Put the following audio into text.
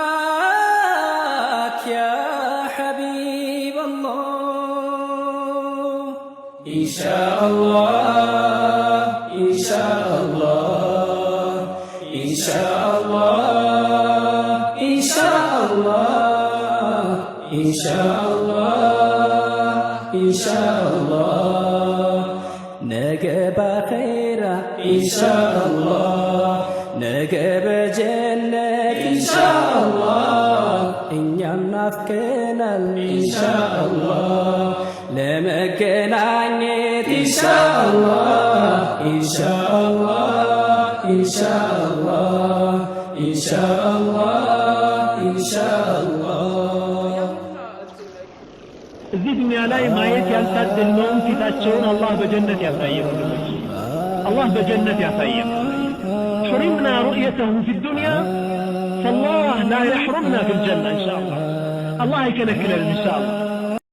اشتقناك يا حبيب الله إن شاء الله إن شاء الله إن شاء الله إن شاء الله إن شاء الله إن شاء الله نجب خيرا إن شاء الله نجب جنة إن شاء الله إن ينافقنا إن شاء الله لما كنانيت إن شاء الله إن شاء الله إن شاء الله إن شاء الله إن شاء الله እዚህ ዱንያ ላይ ማየት ያልታደልነውን ፊታቸውን አላህ በጀነት ያሳየን። አላህ በጀነት ያሳየን። حرمنا رؤيته في الدنيا فالله لا يحرمنا في الجنة إن شاء الله. الله يكنكلنا إن شاء الله.